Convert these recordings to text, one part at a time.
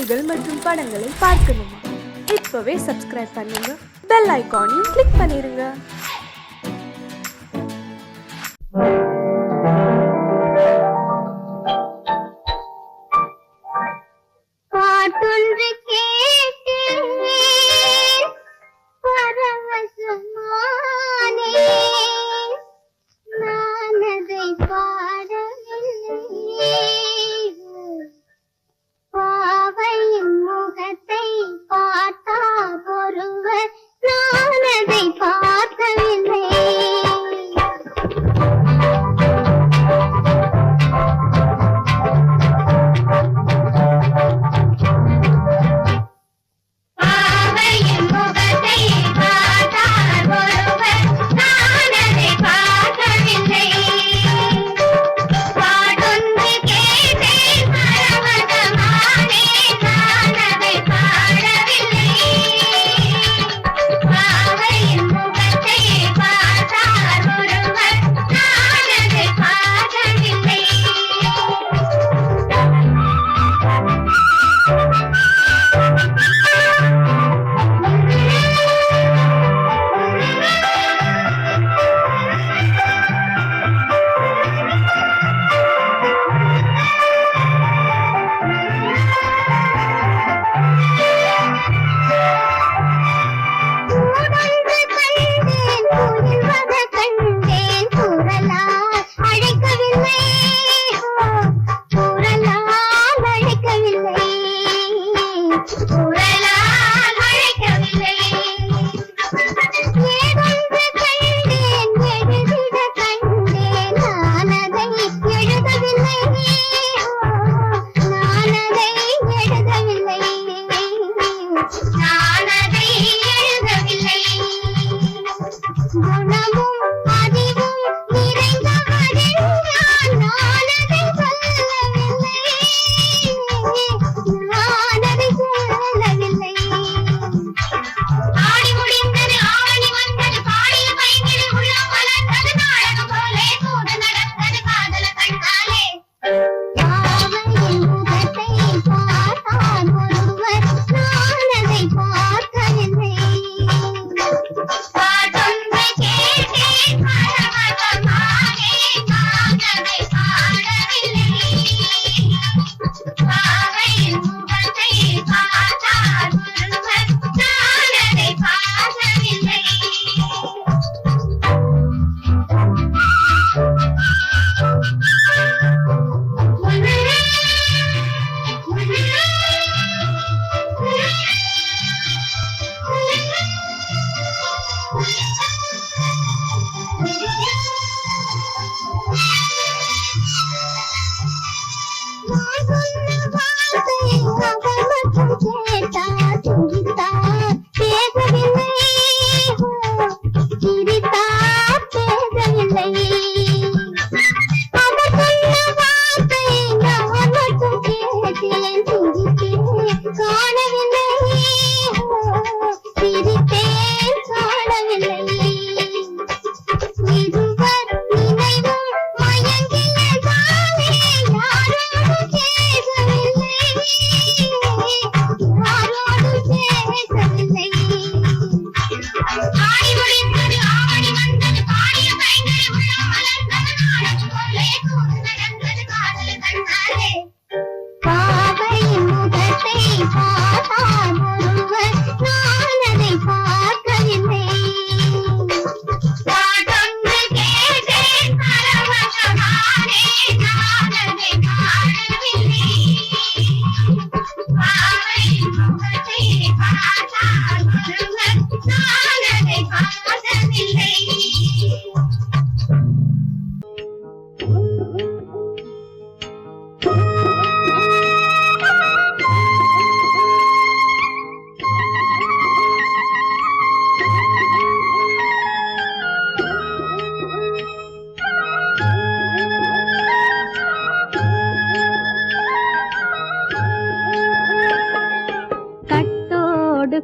செய்திகள் மற்றும் படங்களை பார்க்கணுமா? இப்பவே சப்ஸ்கிரைப் பண்ணுங்க, பெல் ஐகானையும் கிளிக் பண்ணிருங்க.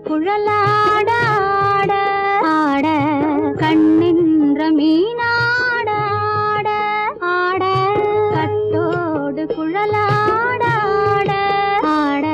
குழலாட ஆட ஆட கண்ணின்ற மீனாட ஆட ஆட கட்டோடு குழலாட ஆட ஆட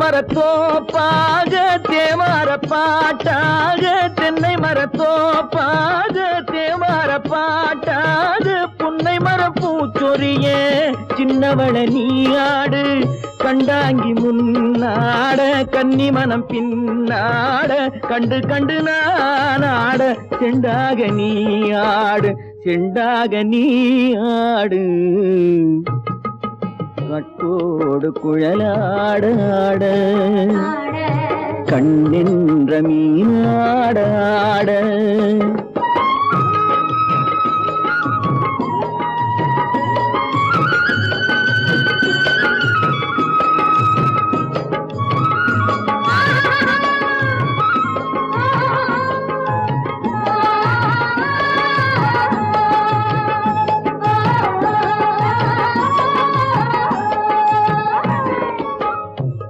மரத்தோப்பாக தேவார பாட்டாக தென்னை மரத்தோப்பாக தேவார பாட்டாக புன்னை மரப்பூச்சொரிய சின்னவள நீயாடு கண்டாங்கி முன்னாட கன்னி மனம் பின்னாட கண்டு கண்டு நானாட செண்டாக நீயாடு செண்டாக நீயாடு கட்டோடு குழலாடாட கண்ணென்ற மீனாடாட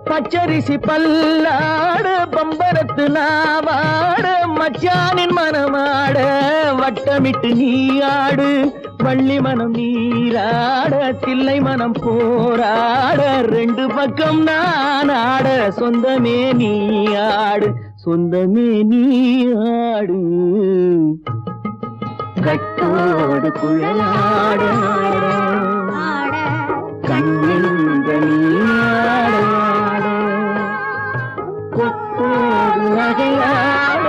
பச்சரிசி பல்லாட பம்பரத்து நாவாட மச்சானின் மனமாட வட்டமிட்டு நீயாடு வள்ளி மனம் நீராட தில்லை மனம் போராட ரெண்டு பக்கம் நானாட சொந்தமே நீயாடு சொந்தமே நீயாடு கட்டோடு குழலாட கண்ணென்ற நீயாட கொத்தோடு நகையாட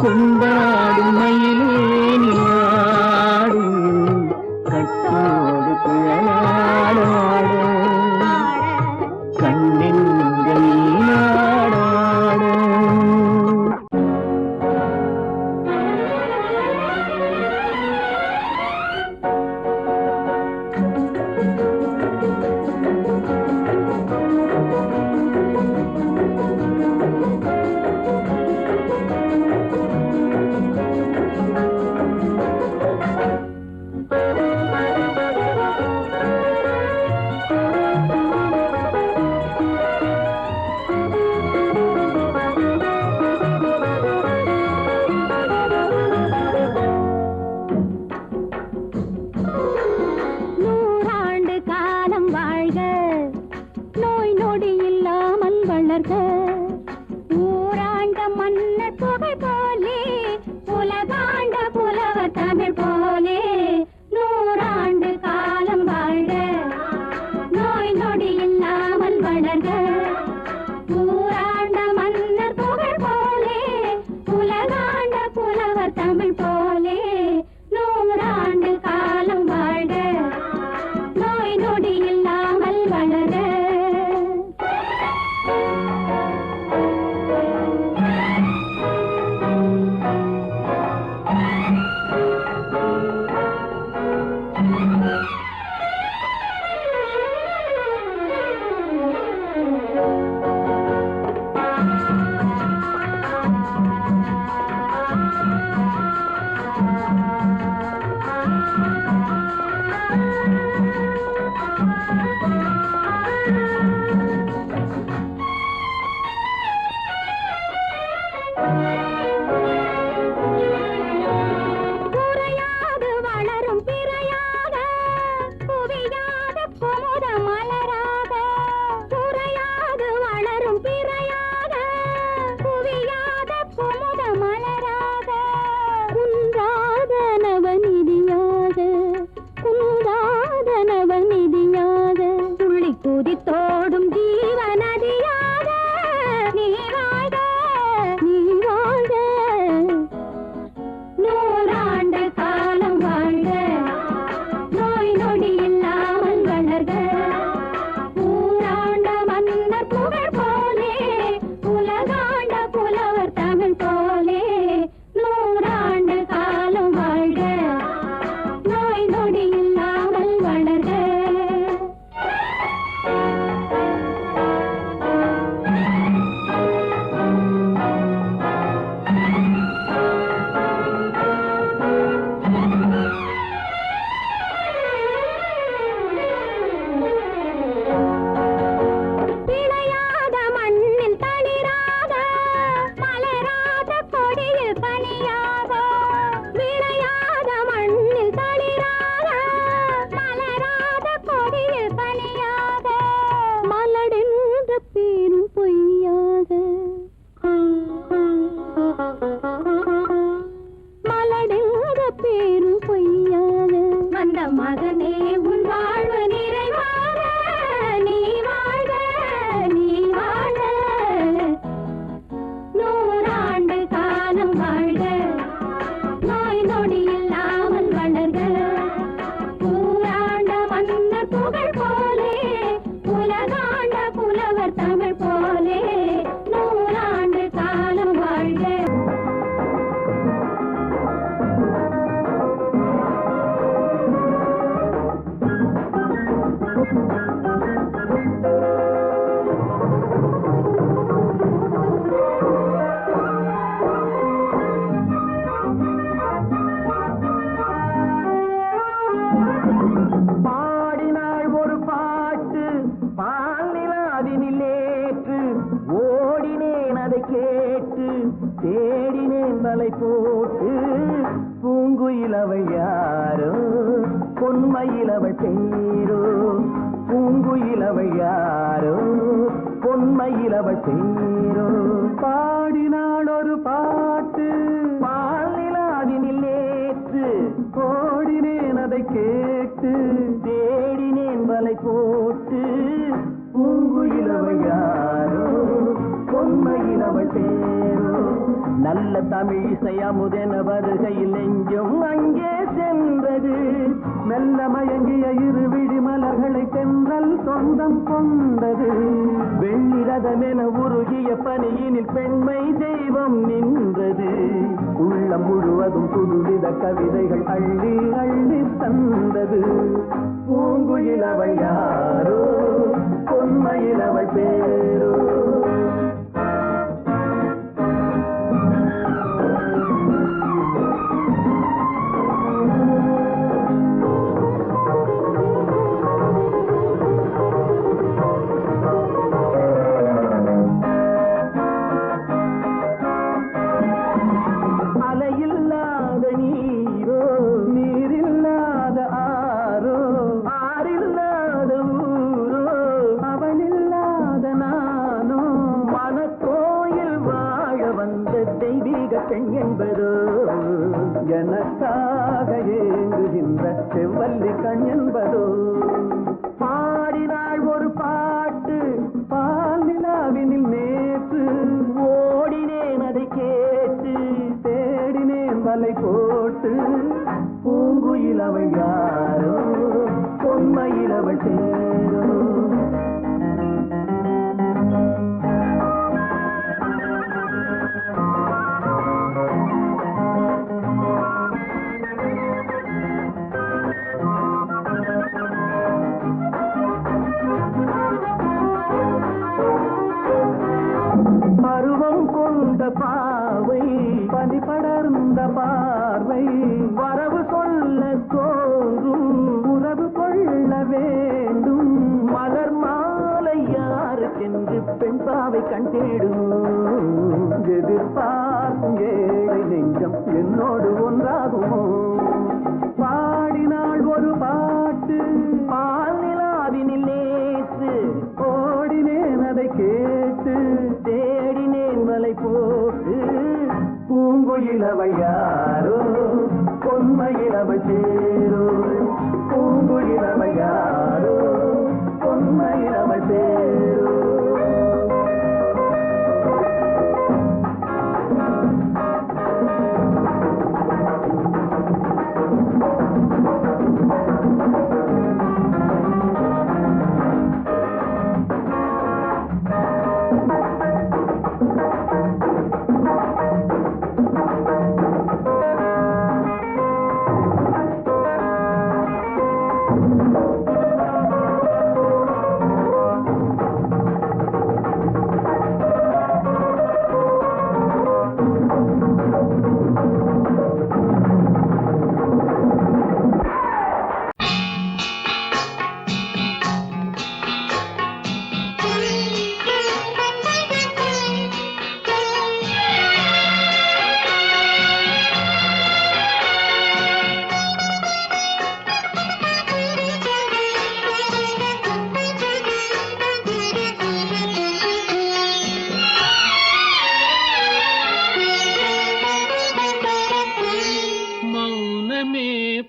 கொண்டாடு மயிலேனியாடு கட்டோடு குழலாட கண்ணென்ற நீயாட ஊராண்ட மன்னர் புகழ் போலே உலகாண்ட புலவர் தமிழ் போலே நூறாண்டு காலம் வாழ்க நோய் நொடி இல்லாமல் வளர்க ஊராண்ட மன்னர் புகழ் போலே உலகாண்ட புலவர் தமிழ் போலே நூறாண்டு காலம் வாழ்க நோய் நொடி இல்லாமல் வளர்க தேடினேன் வலை போட்டு பூங்குயிலவை யாரோ பொன்மயிலவள் பேரோ பூங்குயிலவை யாரோ பொன்மயிலவள் பேரோ பாடினாள் ஒரு பாட்டு பாலிலாவினில் நேற்று ஓடினேன் அதை கேட்டு தேடினேன் வலை போட்டு பூங்குயிலவை யாரோ பொன்மயிலவள் பேரோ நல்ல தமிழ் இசையமுதென வருகையில் நெஞ்சும் அங்கே சென்றது மெல்ல மயங்கிய இரு விழி மலர்களை தென்றல் சொந்தம் கொண்டது வெண்ணிரதமென உருகிய பனியினில் பெண்மை தெய்வம் நின்றது உள்ளம் முழுவதும் புதுவித கவிதைகள் அள்ளி அள்ளி தந்தது பூங்குயிலவள் யாரோ பொன்மயிலவள் பேரோ எனக்காக ஏங்குகின்ற செவ்வல்லி கண் என்பதோ பாடினாள் ஒரு பாட்டு பால் நிலாவினில் நேற்று ஓடினேன் அதை கேட்டு தேடினேன் வலை போட்டு பூங்குயிலவை யாரோ பொன்மயிலவள் தேரோ பாவை பனி படர்ந்த பார்வை வரவு சொல்ல தோன்றும் உறவு கொள்ள வேண்டும் மலர் மாலை யாருக்கென்று பெண் பாவை கண் தேடும் எதிர்பார்க்கும் ஏழை நெஞ்சம் என்னோடு ஒன்றாகுமோ பாடினாள் ஒரு பாட்டு பால் நிலாவினில் நேற்று ஓடினேன் அதை கேட்டு தேடினேன் வலை போட்டு பூங்குயிலவள் யாரோ பொன்மயிலவள் பேரோ பூங்குயிலவள் யாரோ பொன்மயிலவள் பேரோ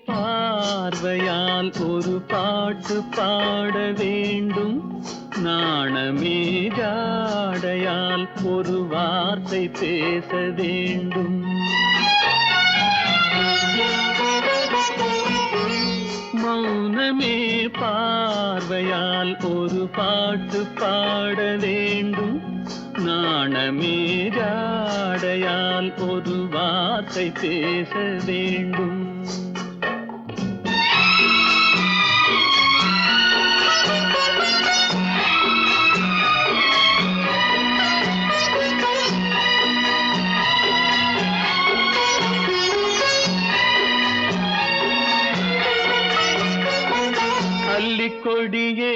பார்வையால் ஒரு பாட்டு பாட வேண்டும் நாணமே ஜாடையால் ஒரு வார்த்தை பேச வேண்டும் மௌனமே பார்வையால் ஒரு பாட்டு பாட வேண்டும் நாணமே ஜாடையால் ஒரு வார்த்தை பேச வேண்டும் கொடியே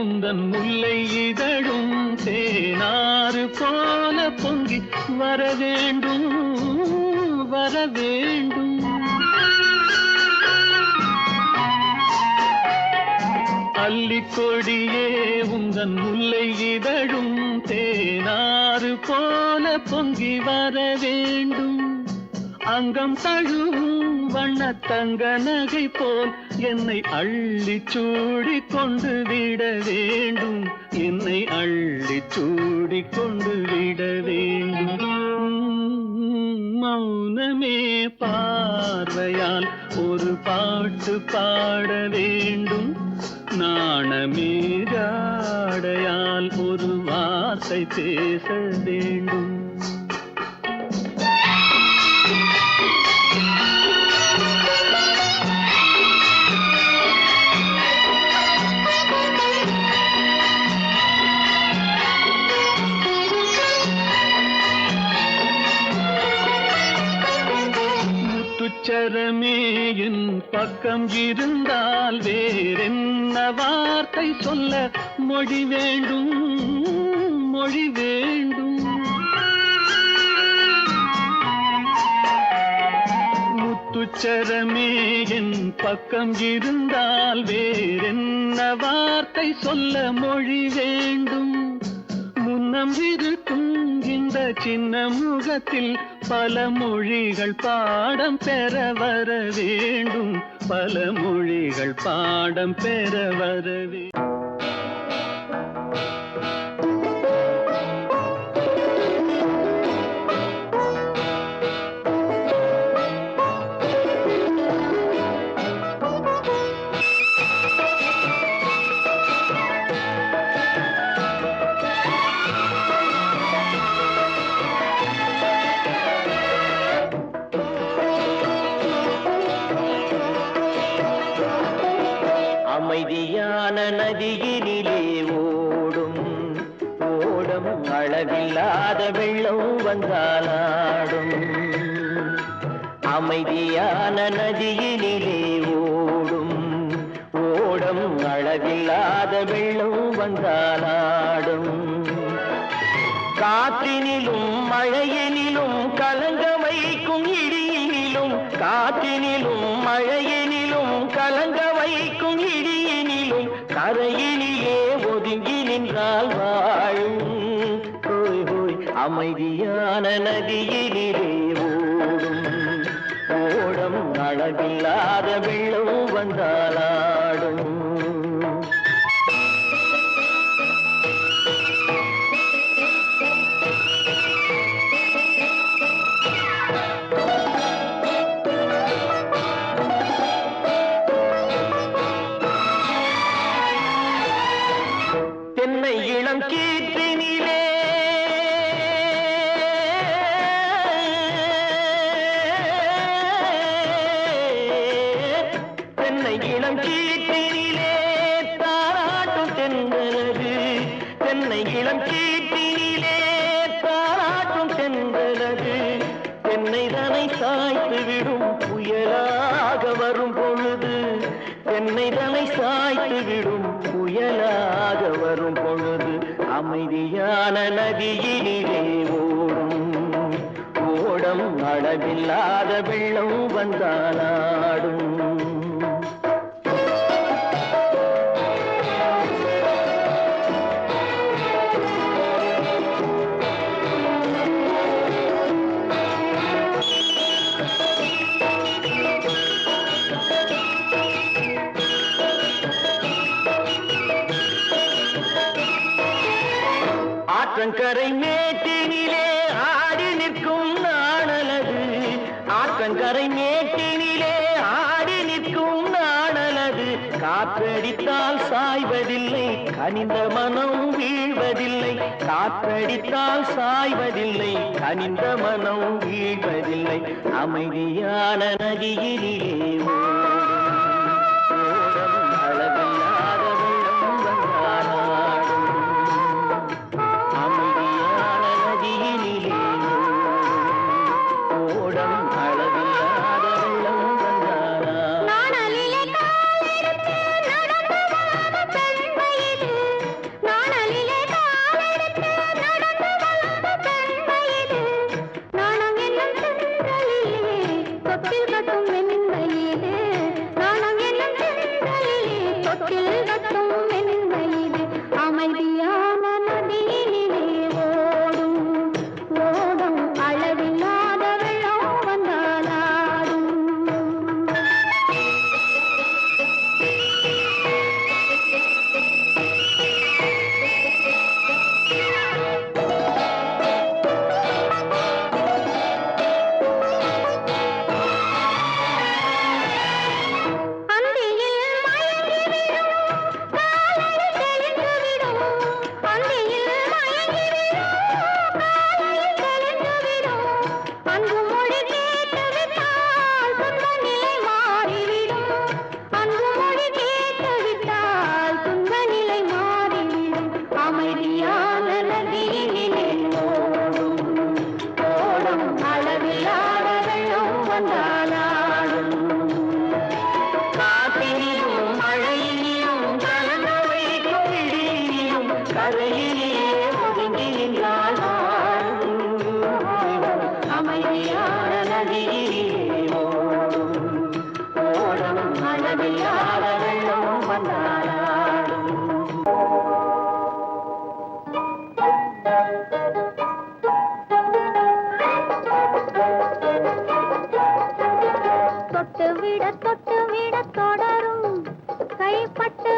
உந்தன் முல்லை இதழும் தேனாறு போல பொங்கி வர வேண்டும் வர வேண்டும். அல்லிக்கொடியே உந்தன் முல்லை இதழும் தேனாறு போல பொங்கி வர வேண்டும். அங்கம் தழுவும் வண்ணத்தங்க நகை போல் என்னை அள்ளி சூடி கொண்டு விட வேண்டும். என்னை அள்ளி சூடி கொண்டு விட வேண்டும். மௌனமே பார்வையால் ஒரு பாட்டு பாட வேண்டும். நாணமே ஜாடையால் ஒரு வார்த்தை பேச வேண்டும். முத்துச்சரமே என் பக்கம் இருந்தால் வேறென்ன வார்த்தை சொல்ல மொழி வேண்டும் மொழி வேண்டும். முத்துச்சரமே என் பக்கம் இருந்தால் வேறென்ன வார்த்தை சொல்ல மொழி வேண்டும். முன்னம் இருக்கும் இந்த சின்ன முகத்தில் பல மொழிகள் பாடம் பெற வர வேண்டும். பல மொழிகள் பாடம் பெற வர வேண்டும். அமைதியான நதியினிலே ஓடும் ஓடம் அளவில்லாத வெள்ளம் வந்தாலாடும். அமைதியான நதியினிலே ஓடும் ஓடம் அளவில்லாத வெள்ளம் வந்தாலாடும். காற்றினிலும் மழையினிலும் கலங்க வைக்கும் இடியினிலும் காற்றினிலும் மழையினிலும் கலங்க வைக்கும் இடியினிலும் கரையினிலே ஒதுங்கி நின்றால் வாழும். ஹோய் ஹோய் அமைதியான நதியினிலே ஓடும் ஓடம் அளவில்லாத வெள்ளம் வந்தாலாடும். தென்னை இளம் கீற்றினிலே தென்னை இளம் கீற்றினிலே தாராட்டும் தென்றலது. தென்னை இளம் கீற்றினிலே தாராட்டும் தென்றலது. தென்னை தனை சாய்த்து விடும் புயலாக வரும் பொழுது. தென்னை தனை சாய்த்து விடும் புயலாக வரும் பொழுது. அமைதியான நதியினிலே ஓடும் ஓடம் அளவில்லாத வெள்ளம் வந்தாலாடும். ஆற்றங்கரை மேட்டினிலே ஆடி நிற்கும் நாணலது. ஆற்றங்கரை மேட்டினிலே ஆடி நிற்கும் நாணலது. காற்றடித்தால் சாய்வதில்லை கனிந்த மனம் வீழ்வதில்லை. காற்றடித்தால் சாய்வதில்லை கனிந்த மனம் வீழ்வதில்லை. அமைதியான நதியினிலே ஓடும் அளவில்லாத வெள்ளம் வந்தாலாடும். அமைதியான நதியினிலே ஓடம் அளவில்லாத வெள்ளம் வந்தாலாடும். நாணலிலே காலெடுத்து நடந்து வளர்ந்த பெண்மையிது. நாணலிலே காலெடுத்து நடந்து வளர்ந்த பெண்மையிது. நதியினிலே ஓடும் ஓடும் அளவில்லாத வெள்ளம் வந்தாலாடும் காற்றினிலும் மழையினிலும் கலந்த வைக்கும் இடியினிலும் கரையிலே ஒதுங்கி நின்றால் அமைதியான நதியிலே ஓடும் ஓடும் அளவில்லாத வெள்ளம் வந்தாலாடும் தொட்டு விட தொடரும் கைப்பட்டு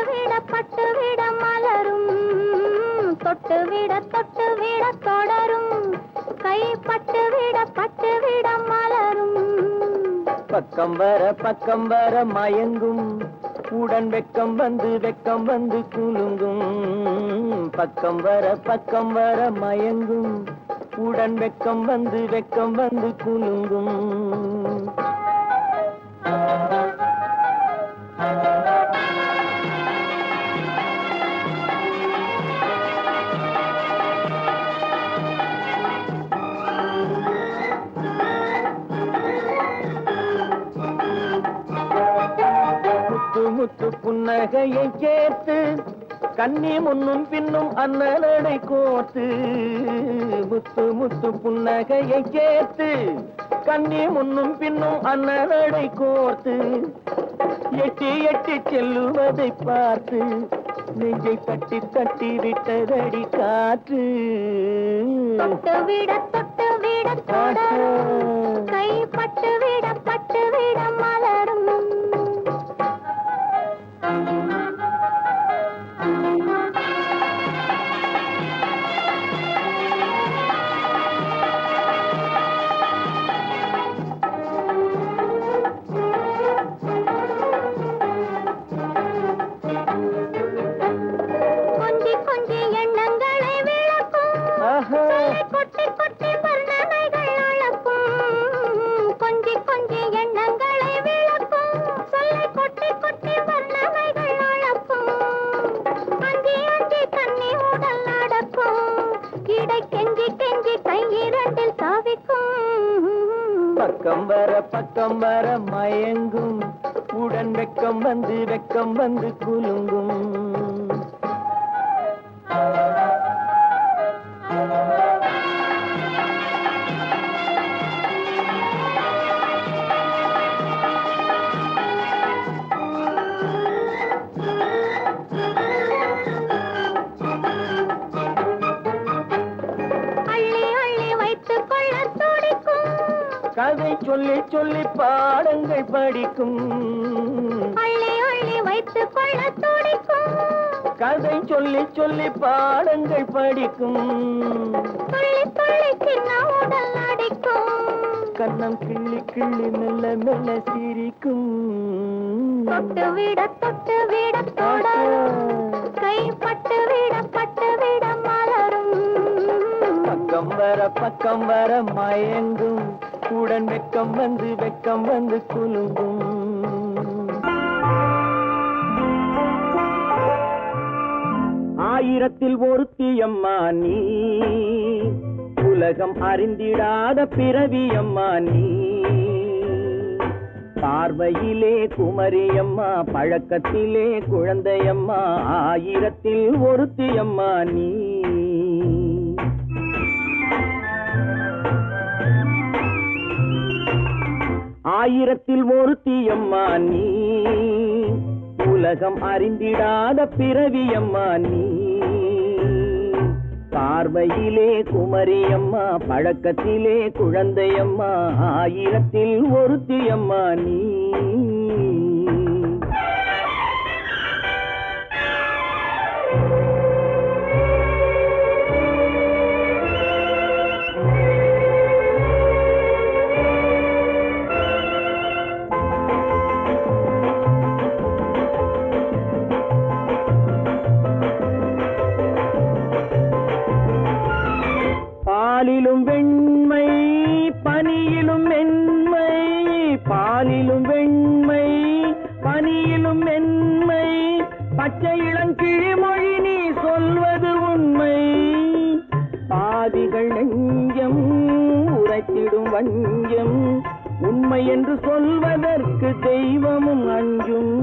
விட மலரும் தொட்டு விட தொடரும் கைப்பட்டு விட மலரும் பக்கம் வர மயங்கும் உடன் வெக்கம் வந்து குலுங்கும் பக்கம் வர மயங்கும் உடன் வெக்கம் வந்து குலுங்கும் முத்து புன்னகையை சேர்த்து கண்ணி முன்னும் பின்னும் அண்ணனடை கோர்த்து முத்து புன்னகையை சேர்த்து கண்ணி முன்னும் பின்னும் அண்ணனடை கோர்த்து எட்டி செல்லுவதை பார்த்து நெஞ்சை தட்டி விட்டதடி காற்று தொட்டு விட தொடரும் கைப்பட்டு விட மலரும் கொஞ்சி எண்ணங்களை விளக்கும் கொட்டி வர்ணனைகள் அளக்கும் கொஞ்சி எண்ணங்களை விளக்கும் சொல்லை கொட்டி வர்ணனைகள் அளக்கும் அஞ்சி கண்ணி உடல் நடக்கும் இடை கெஞ்சி கை இரண்டில் சாவிக்கும் பக்கம் வர மயங்கும் உடன் வெக்கம் வந்து குலுங்கும் கதை சொல்லி பாடங்கள் படிக்கும் அள்ளி வைத்துக் கொள்ள துடிக்கும் கதை சொல்லி பாடங்கள் படிக்கும் துள்ளி சின்ன உடல் அடிக்கும் கண்ணம் கிள்ளி மெல்ல சிரிக்கும் தொட்டு விட தொடரும் கைப்பட்டு விட மலரும் பக்கம் வர மயங்கும் உடன் வெக்கம் வந்து குலுங்கும் ஆயிரத்தில் ஒருத்தியம்மா நீ உலகம் அறிந்திடாத பிறவியம்மா நீ பார்வையிலே குமரியம்மா பழக்கத்திலே குழந்தையம்மா ஆயிரத்தில் ஒருத்தியம்மா நீ ஆயிரத்தில் ஒருத்தியம்மா நீ உலகம் அறிந்திடாத பிறவியம்மா நீ பார்வையிலே குமரியம்மா பழக்கத்திலே குழந்தையம்மா ஆயிரத்தில் ஒருத்தியம்மா நீ பாலிலும் வெண்மை பனியிலும் மென்மை பாலிலும் வெண்மை பனியிலும் மென்மை பச்சை இளங்கிழிமொழி நீ சொல்வது உண்மை வஞ்சம் உண்மை என்று சொல்வதற்கு தெய்வமும் அஞ்சும்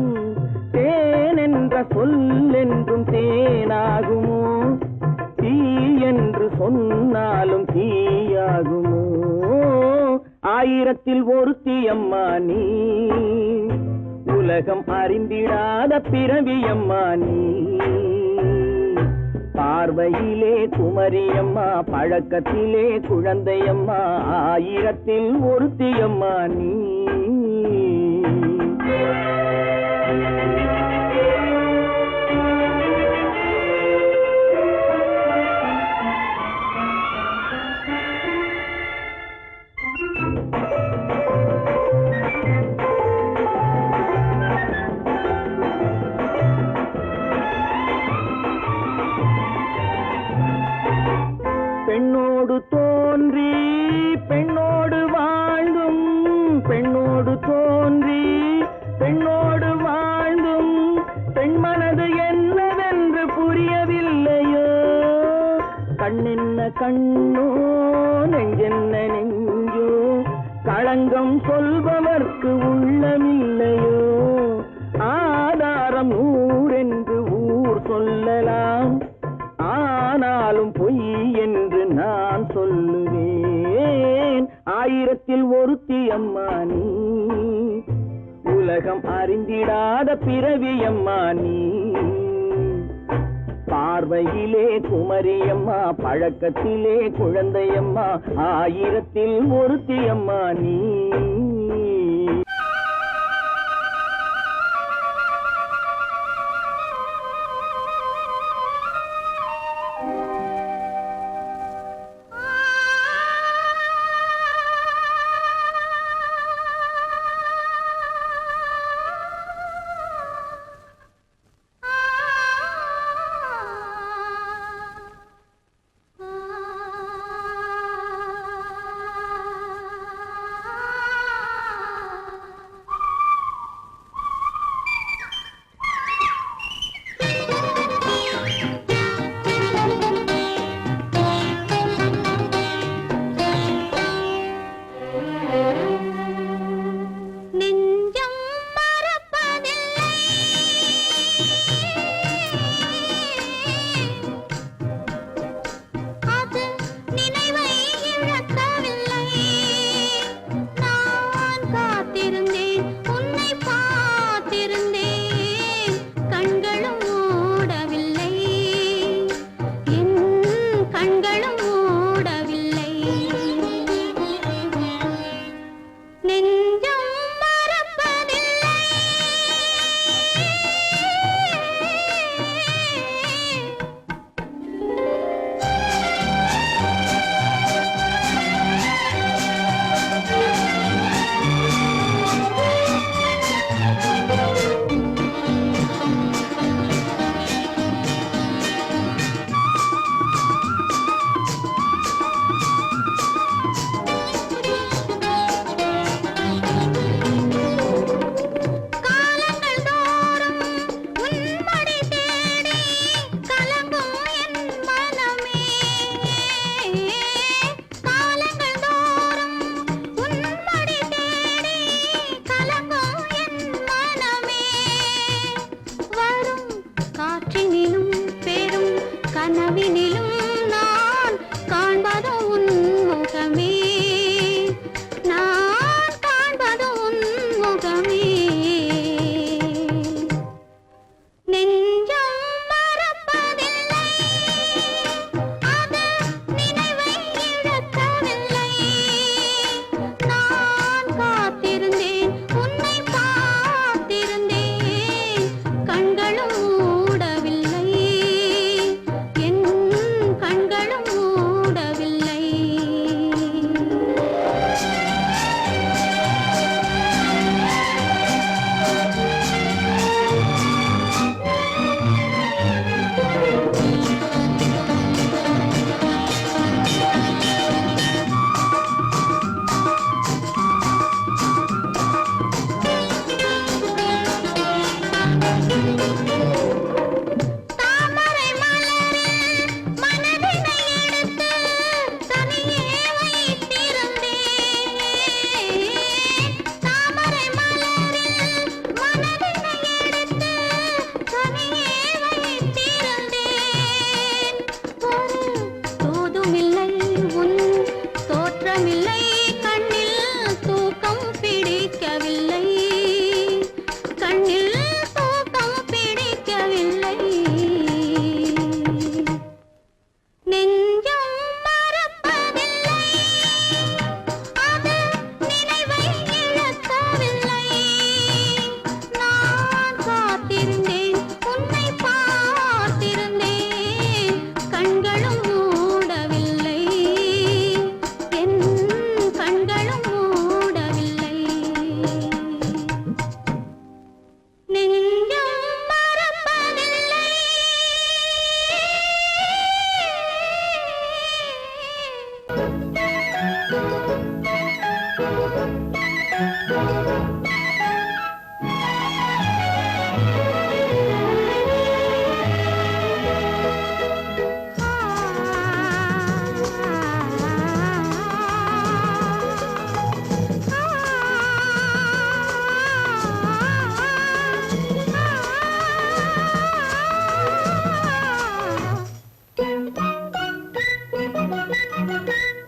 தேன் என்ற சொல் என்றும் தேனாகுமோ தீ என்று சொன்னாலும் தீயாகுமோ ஆயிரத்தில் ஒருத்தி அம்மா நீ உலகம் அறிந்திடாத பிறவியம்மா நீ பார்வையிலே குமரியம்மா பழக்கத்திலே குழந்தையம்மா ஆயிரத்தில் ஒருத்தியம்மா நீ பெண்ணோடு தோன்றி பெண்ணோடு வாழ்ந்தும் பெண்ணோடு தோன்றி பெண்ணோடு வாழ்ந்தும் பெண் மனது என்னவென்று புரியவில்லையோ கண்ணென்ன கண்ணோ நெஞ்சென்ன நெஞ்சோ களங்கம் சொல்பவர்க்கு உள்ளமில்லையோ ஆதாரம் ஊரென்று ஊர் சொல்லலாம் ஆனாலும் பொய் என்று நான் சொல்லுவேன் ஆயிரத்தில் ஒருத்தி அம்மா நீ உலகம் அறிந்திடாத பிறவி அம்மா நீ பார்வையிலே குமரியம்மா பழக்கத்திலே குழந்தையம்மா ஆயிரத்தில் ஒருத்தி அம்மா நீ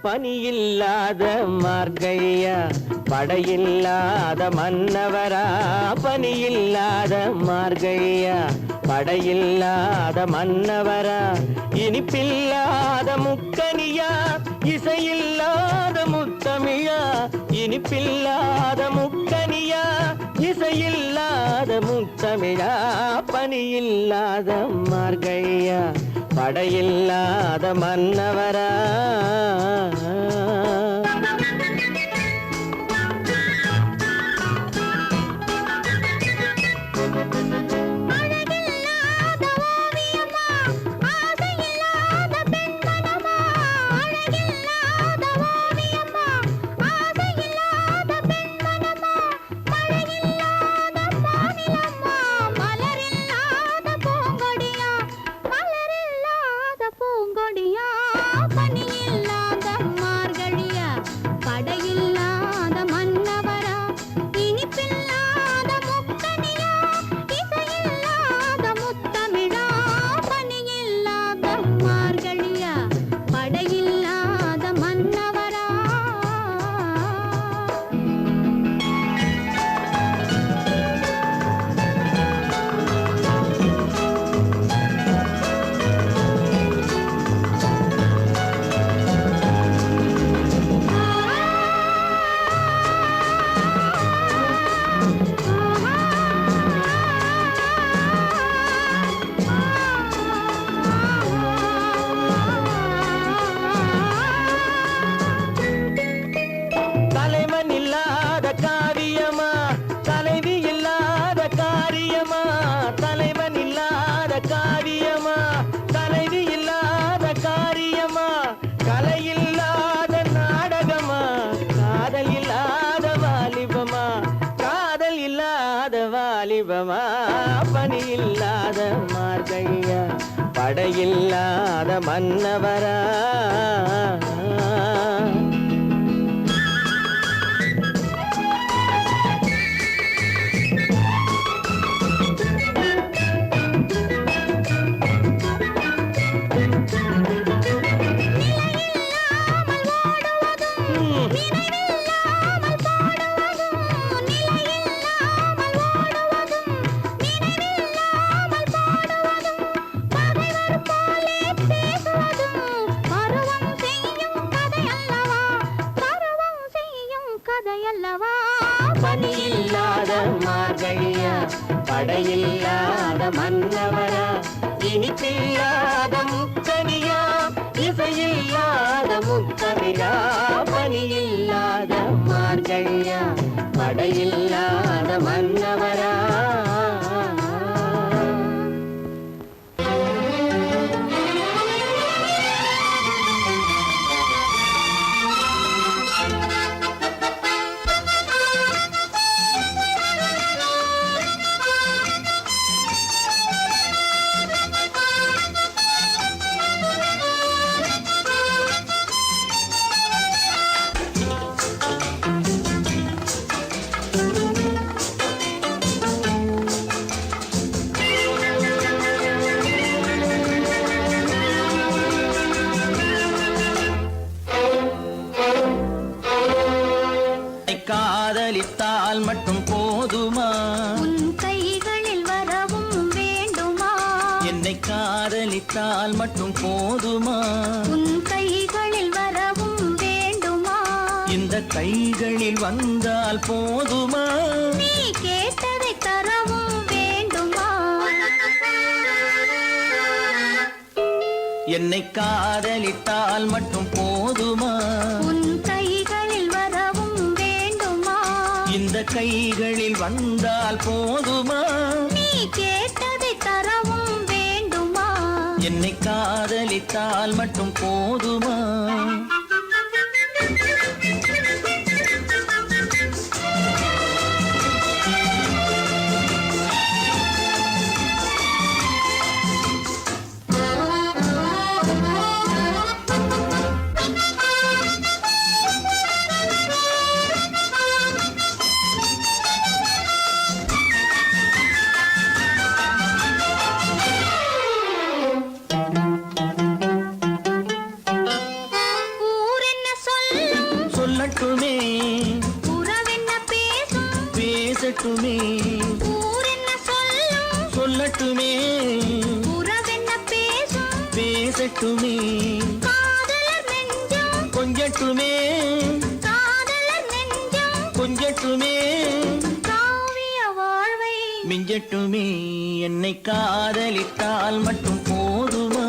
பனியில்லாத மார்கழியா படையில்லாத மன்னவரா பனியில்லாத மார்கழியா படையில்லாத மன்னவரா இனிப்பில்லாத முக்கனியா இசையில்லாத முத்தமிழா இனிப்பில்லாத முக்கனியா இசையில்லாத முத்தமிழா பனியில்லாத மார்கழியா படையில்லாத மன்னவரா பனியில்லாத மார்கழியா படையில்லாத மன்னவரா பனியில்லாத மார்கழியா படையில்லாத மன்னவரா இனிப்பில்லாத முக்கனியா இசையில்லாத முத்தமிழா பனியில்லாத மார்கழியா படையில்லாத மன்னவரா காதலித்தால் மட்டும் போதுமா உன் கைகளில் வரவும் வேண்டுமா என்னை காதலித்தால் மட்டும் போதுமா உன் கைகளில் வரவும் வேண்டுமா இந்த கைகளில் வந்தால் போதுமா நீ கேட்டதை தரவும் வேண்டுமா என்னை காதலித்தால் மட்டும் போதுமா உன் கைகளில் வரவும் வேண்டுமா இந்த கைகளில் வந்தால் போதுமா நீ கேட்டதை தரவும் வேண்டுமா என்னை காதலித்தால் மட்டும் போதுமா சொல்லட்டுமே உறவென்ன பேசும் பேசட்டுமே ஊர் என்ன சொல்லும் சொல்லட்டுமே உறவென்ன பேசும் பேசட்டுமே காதலர் நெஞ்சம் கொஞ்சட்டுமே காதலர் நெஞ்சம் கொஞ்சட்டுமே காவிய வாழ்வை மிஞ்சட்டுமே என்னை காதலித்தால் மட்டும் போதுமா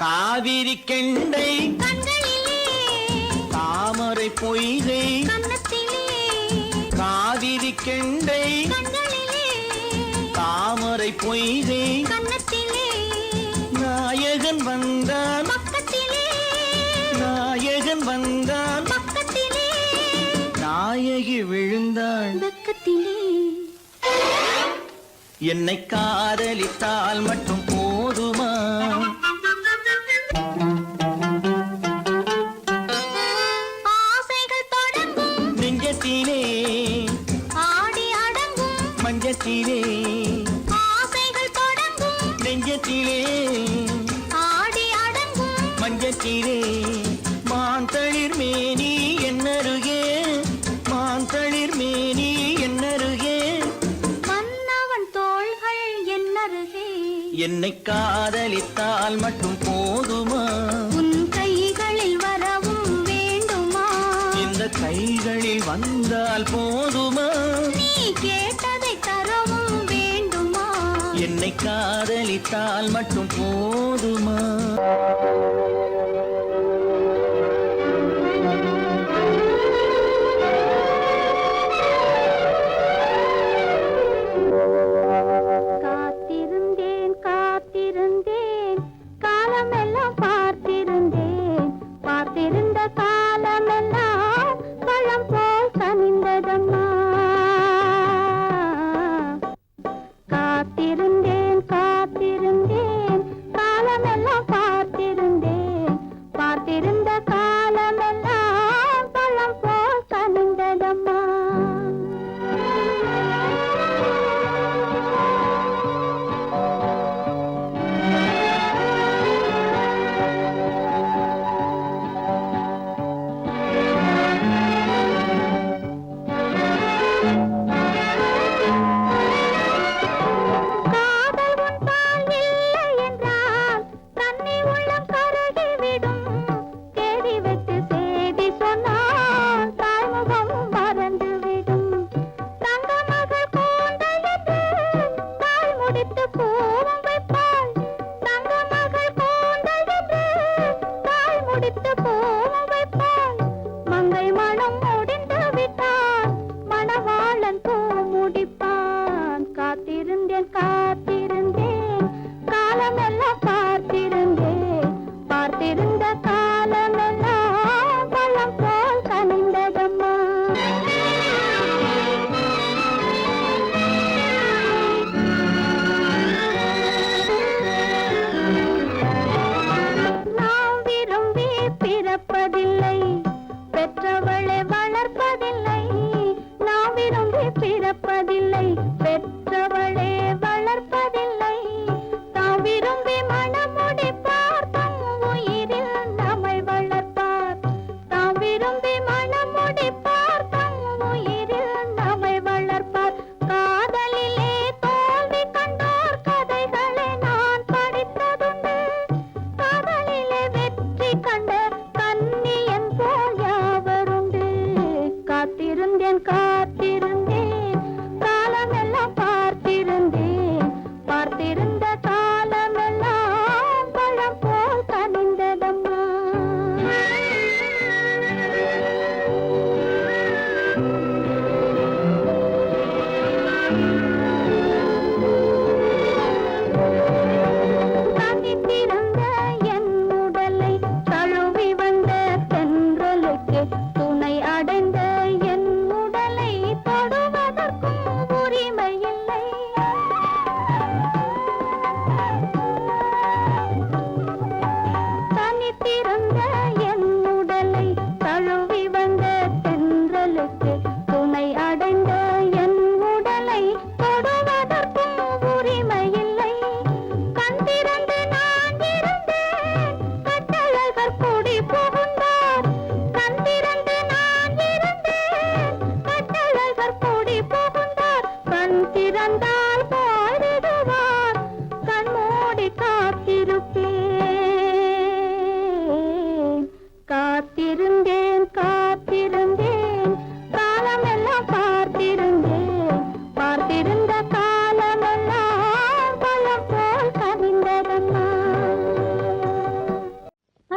காவிரி கெண்டை கண்களிலே தாமரை பொய்கை கன்னத்திலே காவிரி கெண்டை கண்களிலே தாமரை பொய்கை கன்னத்திலே நாயகன் வந்தான் பக்கத்திலே நாயகன் வந்தான் பக்கத்திலே நாயகி விழுந்தாள் பக்கத்திலே என்னை காதலித்தால் மட்டும் போதுமா ஆசைகள் தொடங்கும் நெஞ்சத்திலே ஆடி அடங்கும் மஞ்சத்திலே ஆசைகள் தொடங்கும் நெஞ்சத்திலே ஆடி அடங்கும் மஞ்சத்திலே மாந்தளிர் மேனி என்னருகே மாந்தளிர் மேனி என்னருகே மன்னவன் தோள்கள் என்னருகே என்னை காதலித்தால் மட்டும் போதுமா உன் கைகளில் வரவும் வேண்டுமா இந்த கைகளில் வந்தால் போதுமா நீ கேட்டதை தரவும் வேண்டுமா என்னை காதலித்தால் மட்டும் போதுமா காத்திருந்தேன் காத்திருந்தேன் காலமெல்லாம் பார்த்திருந்தேன் பார்த்திருந்த காலமெல்லாம் பழம் போல் கனிந்ததம்மா காத்திருந்தேன் காத்திருந்தேன் காலமெல்லாம் பார்த்திருந்தேன் பார்த்திருந்த காலமெல்லாம் பழம் போல் கனிந்ததம்மா காதல் உன்பால் இல்லை என்றால் கண்ணி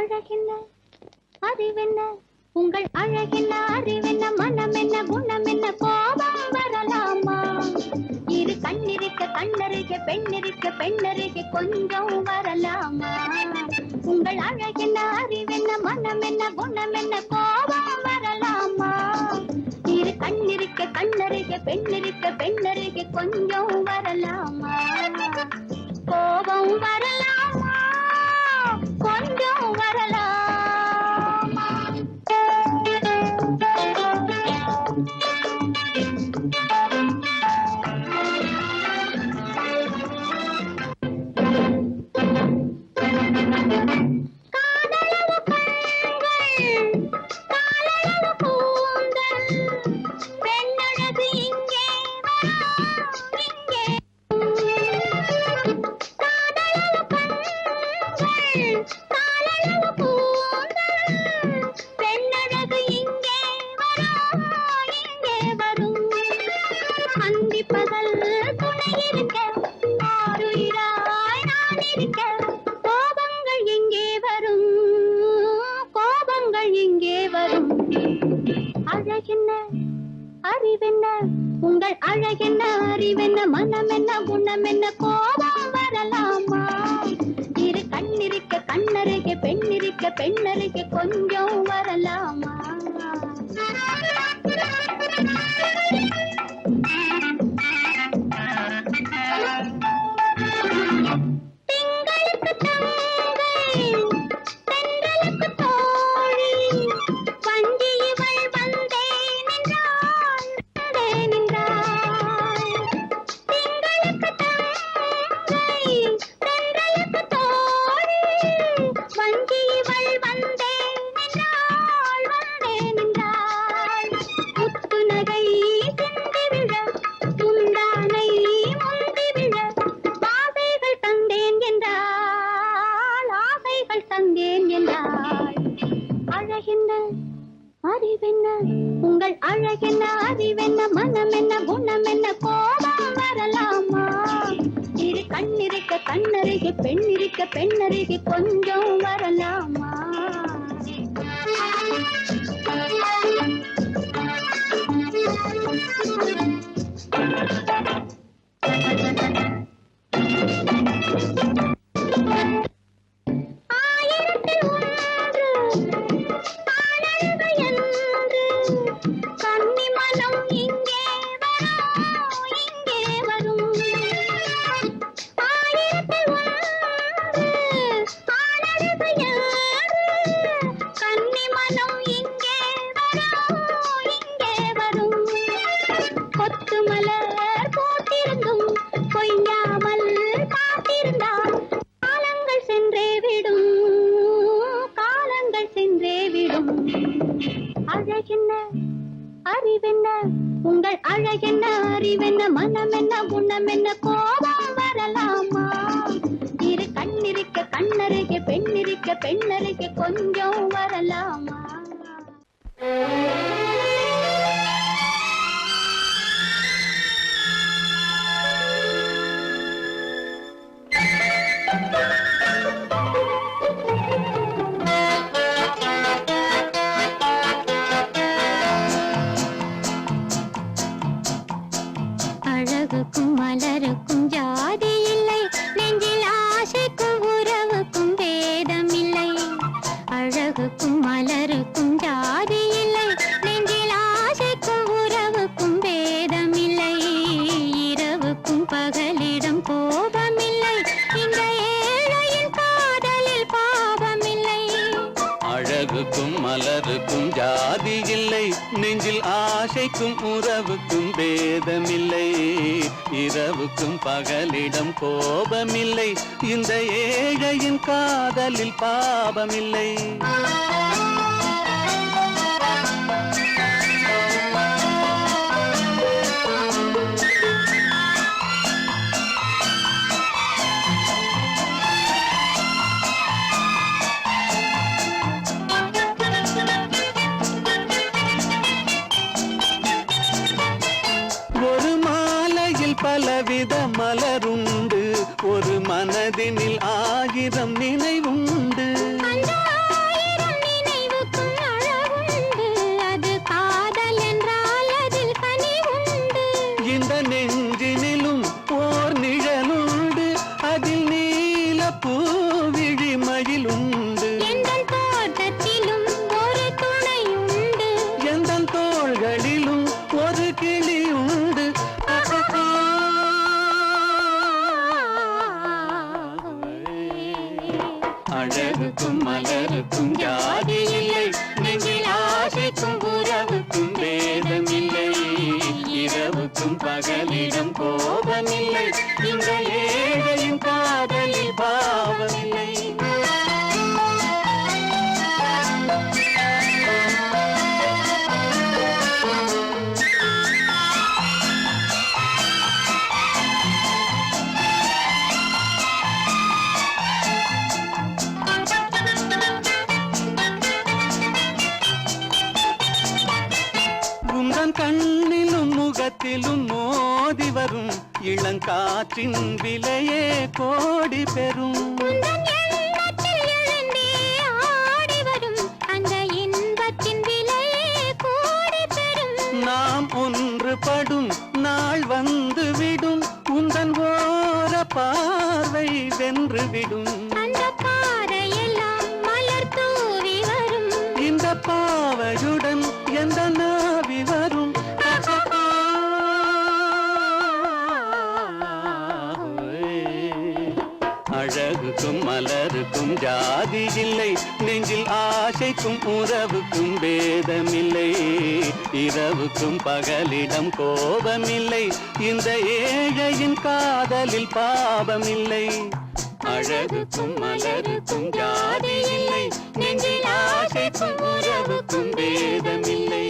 அழகென்ன அறிவென்ன உங்கள் அழகென்ன அறிவென்ன மனம் என்ன குணம் என்ன கோபம் வரலாமா இரு கண்ணிருக்க கண்ணருக பெண்ணிருக்க பெண்ணருக கொஞ்சம் வரலாமா உங்கள் அழகென்ன அறிவென்ன மனம் என்ன குணம் என்ன கோபம் வரலாமா இரு கண்ணிருக்க கண்ணருக பெண்ணிருக்க பெண்ணருக கொஞ்சம் வரலாமா கோபம் வரலாமா கொஞ்சம் வரலாமா காதலவு கண்கள் காலளவு கூந்தல் பெண்ணழகு இங்கே வரும் இங்கே காதலவு கண்கள் காலளவு கூந்தல் பெண்ணழகு இங்கே வரும் அந்தி பகல் துணை இருக்க ஆருயிராய் நான் இருக்க கோபங்கள் எங்கே வரும் கோபங்கள் எங்கே வரும் அழகென்ன அறிவென்ன உங்கள் அழகென்ன அறிவென்ன மனம் என்ன குணம் என்ன கோபம் வரலாமா இரு கண்ணிருக்க கண்ணருக பெண்ணிருக்க பெண்ணருக கொஞ்சம் வரலாமா திங்களுக்கு தங்கை தென்றலுக்கு தோழி வஞ்சி இவள் வந்தே நின்றாள் திங்களுக்கு தங்கை தென்றலுக்கு தோழி வஞ்சி இவள் வந்தே நின்றாள் முத்து நகை சிந்தி விழ முந்தானை முந்தி விழ ஆசைகள் தந்தேன் என்றாள் அழகென்ன அறிவென்ன உங்கள் அழகென்ன அறிவென்ன மனம் என்ன குணம் என்ன கோபம் வரலாமா இரு கண்ணிருக்க கண்ணருக பெண்ணிருக்க பெண்ணருக கொஞ்சம் வரலாமா ஆயிரத்தில் ஒன்று ஆனழகு என்று கன்னி மனம் இங்கே வரும் ஆயிரத்தில் ஒன்று ஆனழகு என்று கன்னி மனம் இங்கே வரும் கொத்து மலர் போட்டிருந்தும் கொய்யாமல் காத்திருந்தால் காலங்கள் சென்றே விடும் அழகென்ன அறிவென்ன உங்கள் அழகென்ன அறிவென்ன மனம் என்ன குணம் என்ன கோபம் வரலாமா இரு கண்ணிருக்க கண்ணருக பெண்ணிருக்க பெண்ணருக கொஞ்சம் வரலாமா அழகுக்கும் மலருக்கும் ஜாதி இல்லை நெஞ்சில் ஆசைக்கும் உறவுக்கும் வேதம் இல்லை அழகுக்கும் மலருக்கும் ஜாதி இல்லை நெஞ்சில் ஆசைக்கும் உறவுக்கும் வேதம் இல்லை இரவுக்கும் பகலிடம் கோபம் இல்லை இந்த ஏழையின் காதலில் பாவம் இல்லை அழகுக்கும் மலருக்கும் ஜாதி இல்லை நெஞ்சில் ஆசைக்கும் உறவுக்கும் பேதமில்லை இரவுக்கும் பகலிடம் கோபமில்லை இந்த ஏழையின் காதலில் பாவமில்லை பலவித மலருண்டு ஒரு மனதினில் ஆயிரம் நினைவுண்டு அந்த உண்டு எந்தன் தோட்டத்திலும் ஒரு துணை உண்டு எந்த தோள்களிலும் ஒரு கிளி உண்டு அழகுக்கும் மலருக்கும் ஜாதி இல்லை நெஞ்சில் ஆசைக்கும் உறவுக்கும் வேதமில்லை இரவுக்கும் பகலிடம் கோபமில்லை இந்த ஏழையின் காதலில் பாவமில்லை உந்தன் கண்ணிலும் முகத்திலும் மோதி வரும் இளங்காற்றின் விலையே கோடி பெறும் உந்தன் எண்ணத்தில் எழுந்தே ஆடி வரும் அந்த இன்பத்தின் விலையே கோடி பெறும் நாம் ஒன்றுபடும் நாள் வந்து விடும் உந்தன் ஓர பார்வை வென்று விடும் அந்த பாறையெல்லாம் மலர் தூவி வரும் இந்த பாவையுடன் எந்த நாவி வரும் அழகுக்கும் மலருக்கும் ஜாதி இல்லை நெஞ்சில் ஆசைக்கும் உறவுக்கும் வேதமில்லை இரவுக்கும் பகலிடம் கோபமில்லை இந்த ஏழையின் காதலில் பாவமில்லை அழகுக்கும் மலருக்கும் ஜாதி இல்லை நெஞ்சில் ஆசைக்கும் உறவுக்கும் வேதமில்லை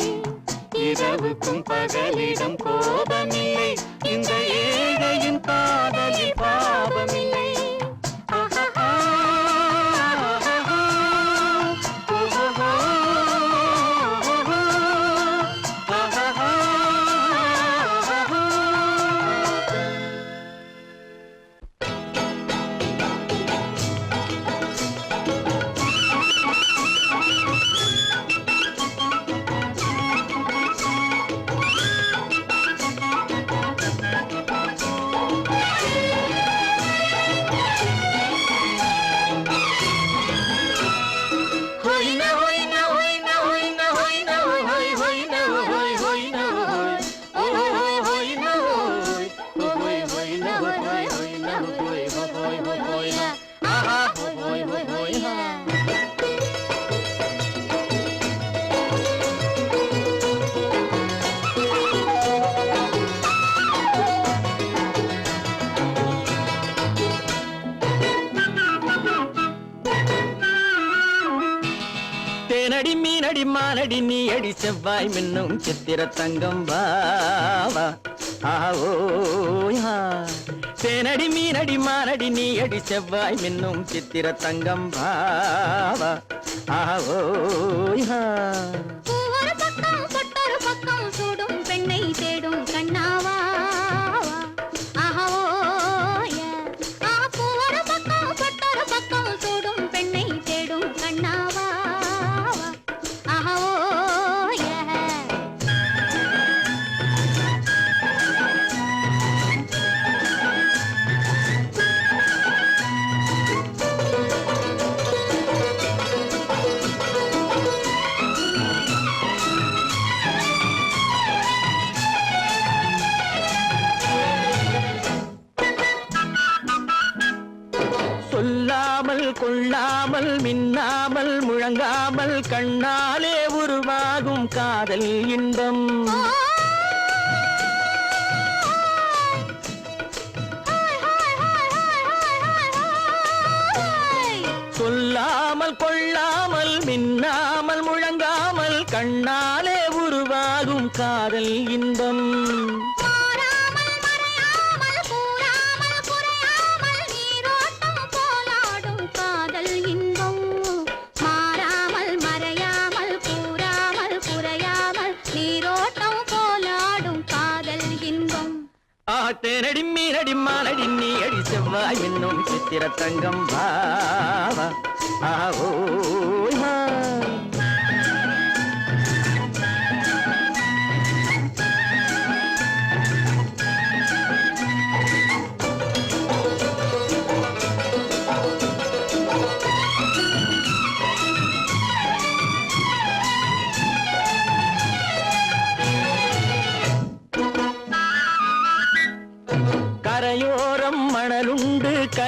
இரவுக்கும் பகலிடம் கோபமில்லை இந்த ஏழையின் காதலில் பாவமில்லை தேனடி மீனடி மானடி நீ அடி செவ்வாய் மின்னும் சித்திர தங்கம் வாவா ஆவோயா தேனடி மீனடி மானடி நீ அடி செவ்வாய் மின்னும் சித்திர தங்கம் வாவா ஆவோயா ஒரு பக்கம் பொட்டொரு பக்கம் சூடும் பெண்ணை தேடும் கண்ணாவா ஒரு பக்கம் பொட்டொரு பக்கம் சூடும் பெண்ணை தேடும் கண்ணாவா சொல்லாமல் கொள்ளாமல் மின்னாமல் முழங்காமல் கண்ணாலே உருவாகும் காதல் இன்பம் சொல்லாமல் கொள்ளாமல் மின்னாமல் முழங்காமல் கண்ணாலே உருவாகும் காதல் இன்பம் தேனடி மீனடி மானடி நீ அடி செவ்வாய் என்னும் சித்திர தங்கம் பாவா ஆவோயா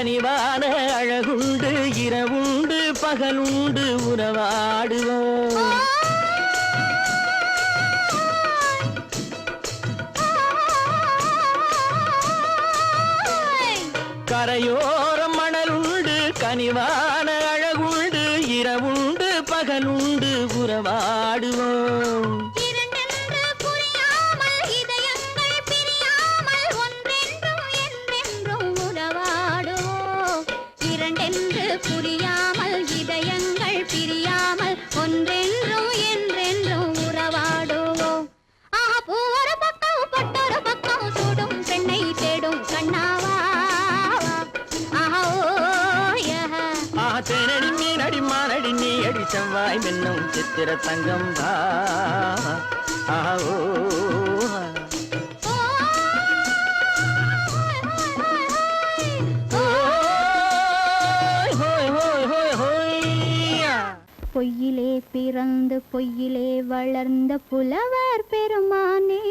கனிவான அழகுண்டு இரவுண்டு பகலுண்டு உறவாடுவோம் கரையோரம் மணலுண்டு கனிவான அழகுண்டு இரவுண்டு பகலுண்டு உறவாடுவோம் இரண்டென்று புரியாமல் இதயங்கள் பிரியாமல் ஒன்றென்றும் என்றென்றும் உறவாடுவோம் இரண்டென்று புரியாமல் இதயங்கள் பிரியாமல் ஒன்றென்றும் என்றென்றும் உறவாடுவோம் ஆஹா பூ ஒரு பக்கம் பொட்டொரு பக்கம் சூடும் பெண்ணை தேடும் கண்ணாவா தேனடி மீனடி மானடி நீ அடி செவ்வாய் மின்னும் சித்திர தங்கம் ஆஹோ பொய்யிலே பிறந்து பொய்யிலே வளர்ந்த புலவர் பெருமானே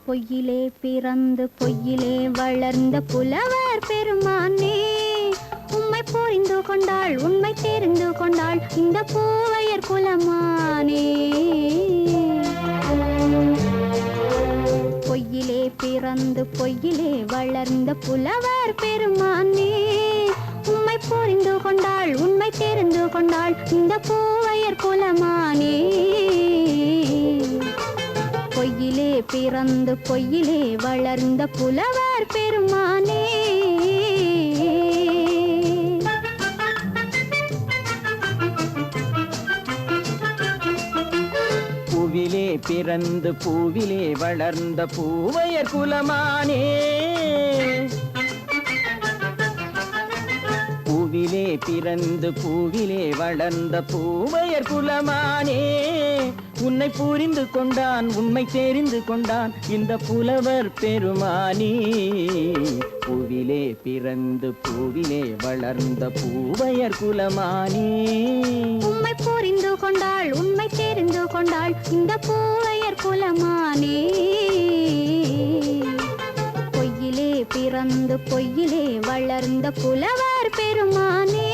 பொய்யிலே பிறந்து பொய்யிலே வளர்ந்த புலவர் பெருமானே உம்மை புரிந்து கொண்டாள் உண்மை தெரிந்து கொண்டாள் இந்த பூவையர் குலமானே பொய்யிலே பிறந்து பொய்யிலே வளர்ந்த புலவர் பெருமானே உம்மை புரிந்து கொண்டாள் உண்மை தெரிந்து கொண்டாள் இந்த பூவையர் குலமானே பொய்யிலே பிறந்து பொய்யிலே வளர்ந்த புலவர் பெருமானே பூவிலே பிறந்து பூவிலே வளர்ந்த பூவையர் குலமானே பூவிலே பிறந்து பூவிலே வளர்ந்த பூவையர் குலமானே உன்னை புரிந்து கொண்டான் உண்மை தெரிந்து கொண்டான் இந்த புலவர் பெருமானே பூவிலே பிறந்து பூவிலே வளர்ந்த பூவையர் குலமானே உம்மை புரிந்து கொண்டாள் உண்மை தெரிந்து கொண்டாள் இந்த பூவையர் குலமானே பொய்யிலே பிறந்து பொய்யிலே வளர்ந்த புலவர் பெருமானே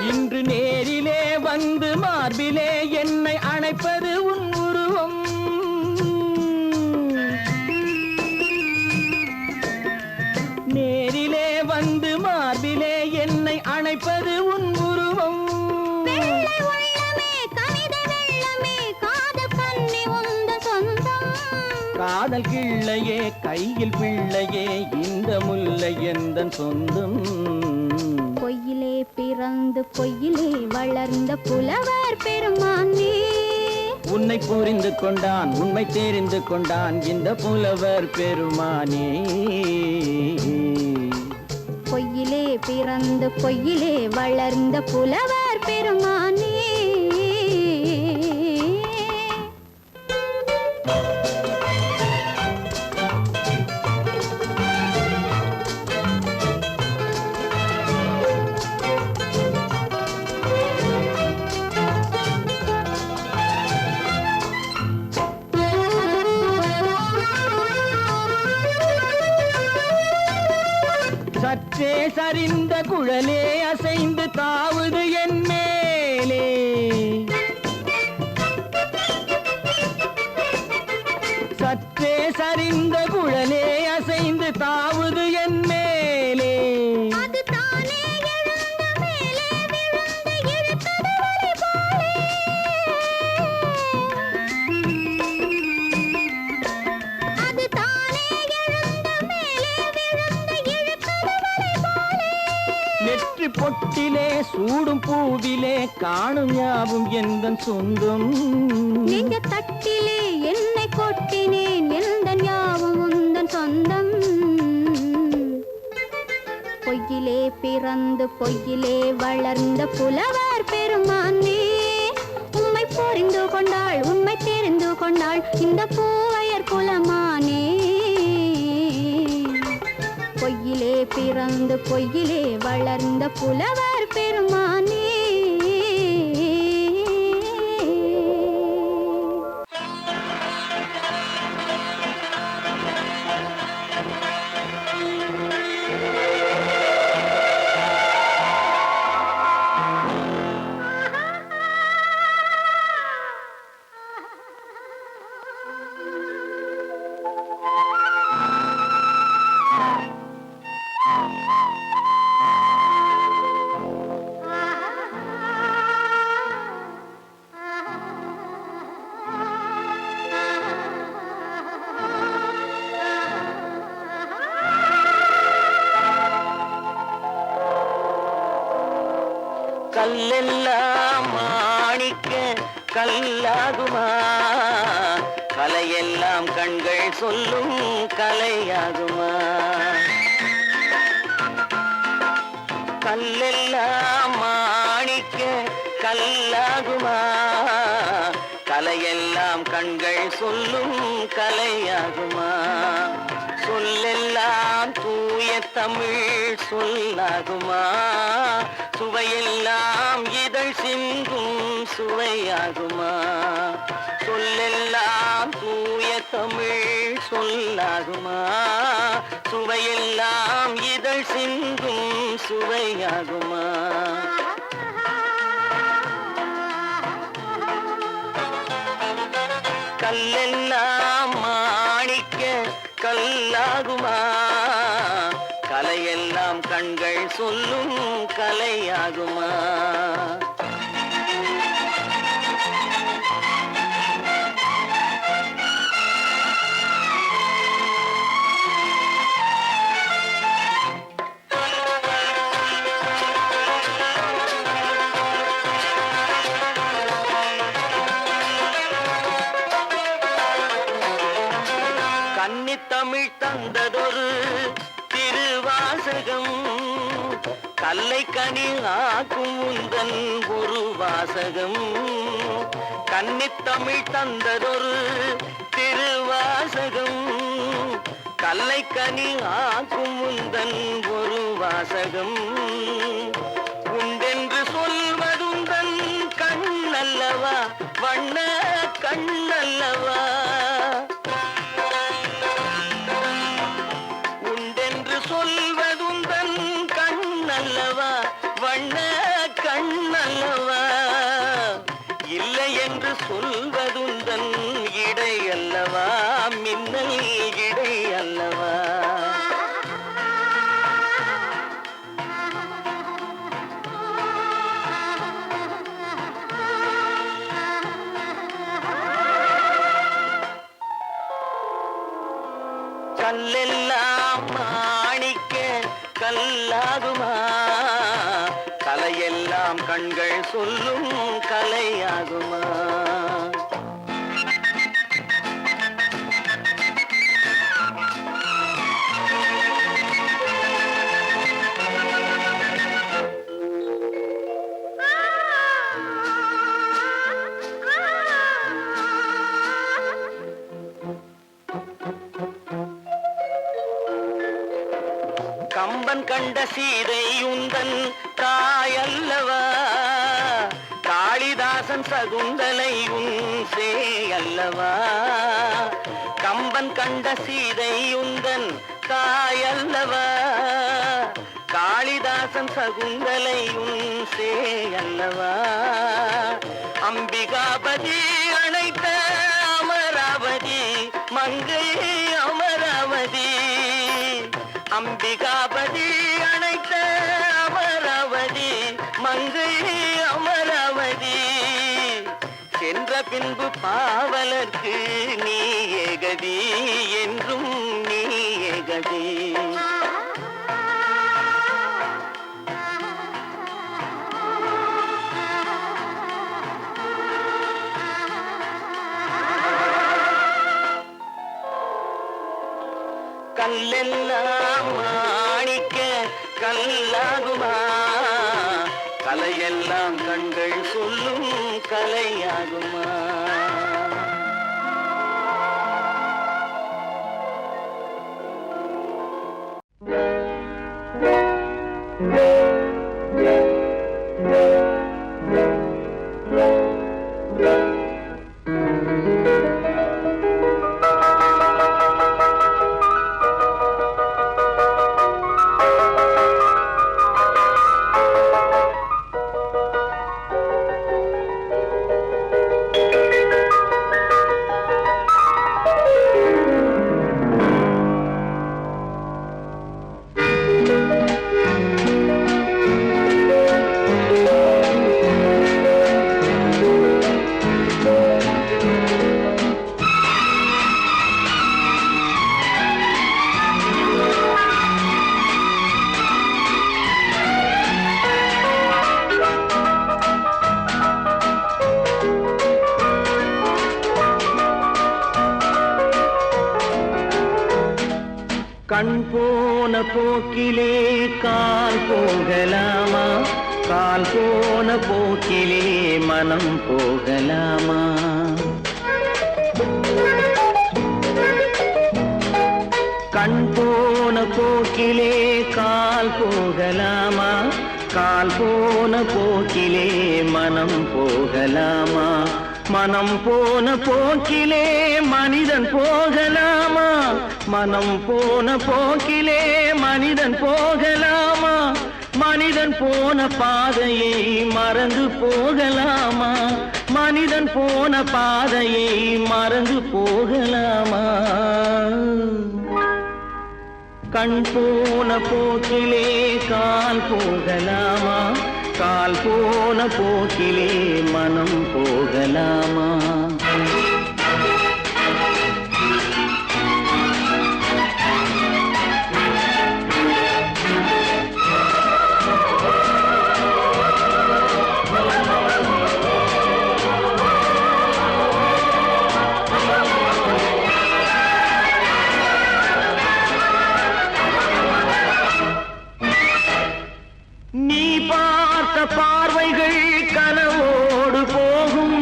இன்று நேரிலே வந்து மார்பிலே என்னை அணைப்பது உன் உருவம் நேரிலே வந்து மார்பிலே என்னை அணைப்பது உன் உருவம் காதல் கிள்ளையே கையில் பிள்ளையே இந்த முல்லை எந்தன் சொந்தம் பொய்யிலே பிறந்து பொய்யிலே வளர்ந்த புலவர் பெருமானே உன்னை புரிந்து கொண்டான் உண்மை தெரிந்து கொண்டான் இந்த புலவர் பெருமானே பொய்யிலே பிறந்து பொய்யிலே வளர்ந்த புலவர் பெருமானே சற்றே சரிந்த குழலே அசைந்து தாவுது என் மேலே சற்றே சரிந்த குழலே அசைந்து தாவுது என் மேலே அது தானே எழுந்த மேலே விழுந்து இழுத்தது வலை போலே பொட்டிலே சூடும் பூவிலே காணும் யாவும் எந்தன் சொந்தம். நெஞ்ச தட்டிலே என்னை கொட்டினேன் எந்தன் யாவும் உந்தன் சொந்தம். பொய்யிலே பிறந்து பொய்யிலே வளர்ந்த புலவர் பெருமானே, உம்மை புரிந்து கொண்டாள் உண்மை தெரிந்து கொண்டாள் இந்த பூவையர் குலமானே. பொய்யிலே பிறந்து பொய்யிலே வளர்ந்த புலவர் பெருமானே. கல்லெல்லாம் மாணிக்க கல்லாகுமா, கலையெல்லாம் கண்கள் சொல்லும் கலையாகுமா. கல்லெல்லாம் மாணிக்க கல்லாகுமா, கலையெல்லாம் கண்கள் சொல்லும் கலையாகுமா. சொல்லெல்லாம் தூய தமிழ் சொல்லாகுமா, சுவையெல்லாம் இதழ் சிந்தும் சுவையாகுமா. சொல்லெல்லாம் தூய தமிழ் சொல்லாகுமா, சுவையெல்லாம் இதழ் சிந்தும் சுவையாகுமா. கல்லெல்லாம் மாணிக்க கல்லாகுமா, கலையெல்லாம் கண்கள் சொல்லும் கலையாகுமா. கன்னித்தமிழ் தந்ததொரு திருவாசகம், கல்லை கனி ஆக்கும் உந்தன் ஒரு வாசகம். கன்னித்தமிழ் தந்ததொரு திருவாசகம், கல்லை கனி ஆக்கும் உந்தன் ஒரு வாசகம். உண்டென்று சொல்வதுந்தன் கண்ணல்லவா, வண்ண கண்ணல்லவா. சொல்வதுந்தன் கண்ணல்லவா, வண்ண கண்ணல்லவா. இல்லை என்று சொல்வதுந்தன் இடை அல்லவா, மின்னல் இடை அல்லவா. கல்லெல்லாம் மாணிக்க கல்லாகுமா, கலையெல்லாம் கண்கள் சொல்லும் கலையாகுமா. கம்பன் கண்ட சீதை உந்தன் தாயல்லவா, காளிதாசன் சகுந்தலை உன் சேயல்லவா. கம்பன் கண்ட சீதை உந்தன் தாயல்லவா, காளிதாசன் சகுந்தலை உன் சேயல்லவா. அம்பிகாபதி அணைத்த அமராவதி மங்கை அமராவதி. அம்பிகாபதி அணைத்த அமராவதி மங்கை அமராவதி. சென்ற பின்பு பாவலர்க்கு நீ ஏகதி, என்றும் நீ ஏகதி. கல்லெல்லாம் மாணிக்க கல்லாகுமா கலையெல்லாம் கண்கள் சொல்லும் கலையாகுமா கண் போன போக்கிலே கால் போகலாமா கால் போன போக்கிலே மனம் போகலாமா கண் போன போக்கிலே கால் போகலாமா கால் போன போக்கிலே மனம் போகலாமா மனம் போன போக்கிலே மனிதன் போகலாமா மனம் போன போக்கிலே மனிதன் போகலாமா மனிதன் போன பாதையை மறந்து போகலாமா மனிதன் போன பாதையை மறந்து போகலாமா கண் போன போக்கிலே கால் போகலாமா கால் போன போக்கிலே மனம் போகலாமா நீ பார்த்த பார்வைகள் கனவோடு போகும்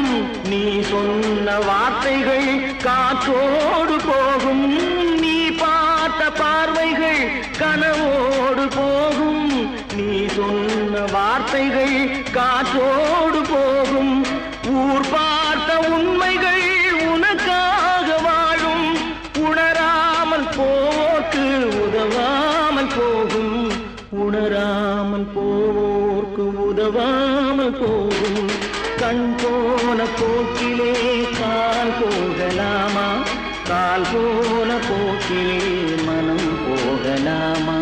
நீ சொன்ன வார்த்தைகள் காற்றோடு போகும் நீ பார்த்த பார்வைகள் கனவோடு போகும் நீ சொன்ன வார்த்தைகள் காற்றோடு போகும் ஊர் பார்த்த உண்மைகள் உனக்காக வாழும் உணராமல் போக்கு உதவாமல் போகும் உணராமல் போவோர்க்கு உதவாமல் போகும் கண் போன போக்கிலே கால் போகலாமா கால் போன போக்கிலே மனம் போகலாமா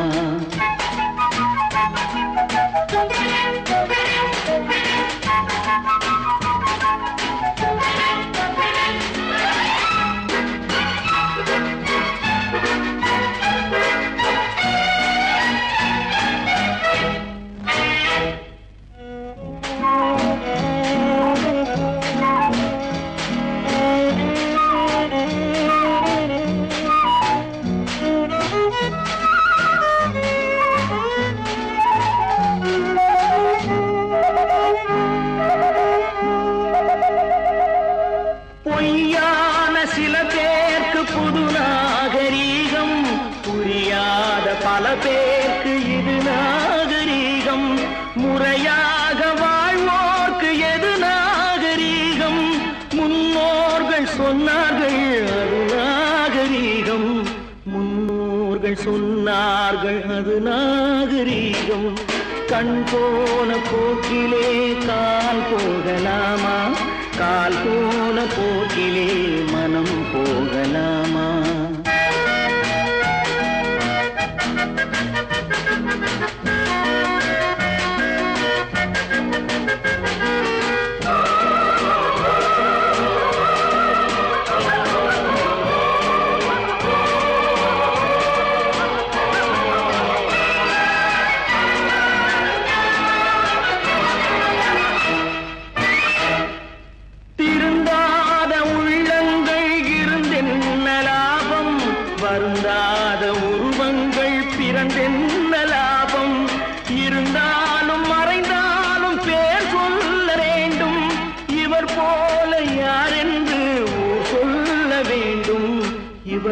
பொய்யான சில பேருக்கு புது நாகரீகம் புரியாத பல பேருக்கு இது நாகரீகம் முறையாக வாழ்வோர்க்கு எது நாகரீகம் முன்னோர்கள் சொன்னார்கள் அது நாகரீகம் முன்னோர்கள் சொன்னார்கள் அது நாகரீகம் கண் போன போக்கிலே கால் போகலாமா கால் போன போக்கிலே மனம் போகலாமா வருந்தாத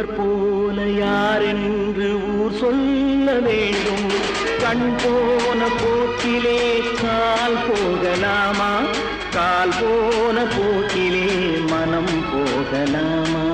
இவர் போல யாரென்று ஊர் சொல்ல வேண்டும். கண் போன போக்கிலே கால் போகலாமா, கால் போன போக்கிலே மனம் போகலாமா?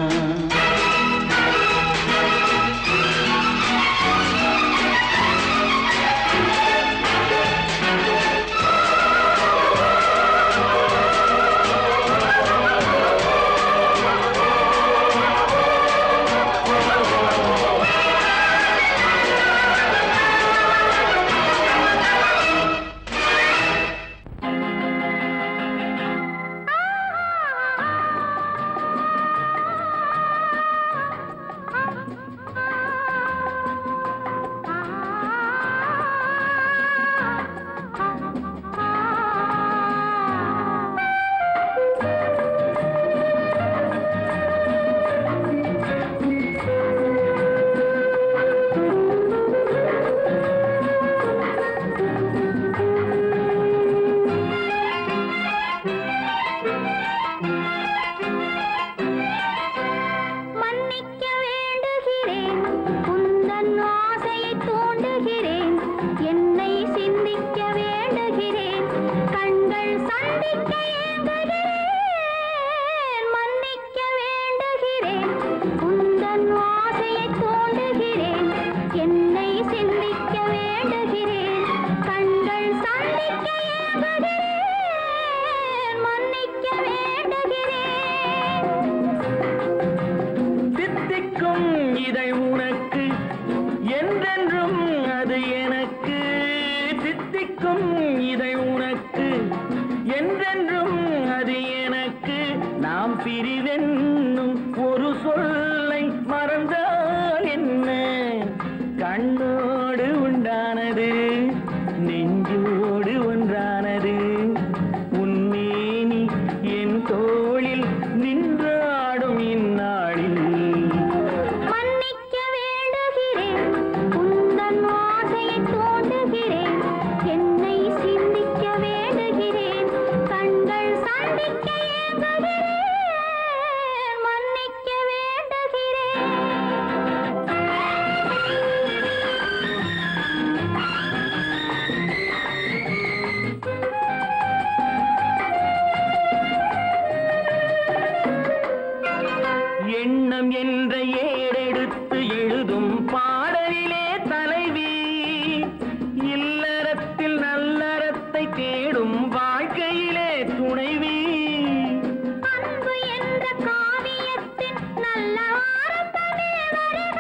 பிரிவென்னும் ஒரு சொல்லை மறந்தால் என்ன? கண்ணோடு உண்டானது நெஞ்சோடு ஒன்றானது. உன்மேனி என் தோளில் நின்றாடும் இந்நாளில் மன்னிக்க வேண்டுகிறேன், உந்தன் ஆசையை தூண்டுகிறேன், என்னை சிந்திக்க வேண்டுகிறேன், கண்கள் சந்திக்க ஏங்குகிறேன், மன்னிக்க வேண்டுகிறேன். எண்ணம் என்ற ஏடெடுத்து எழுதும் பாடலிலே தலைவி, இல்லறத்தில் நல்லறத்தை தேடும் வாழ்க்கையிலே துணைவி. அன்பு என்ற காவியத்தின் நல்ல வார்த்தையே வருக,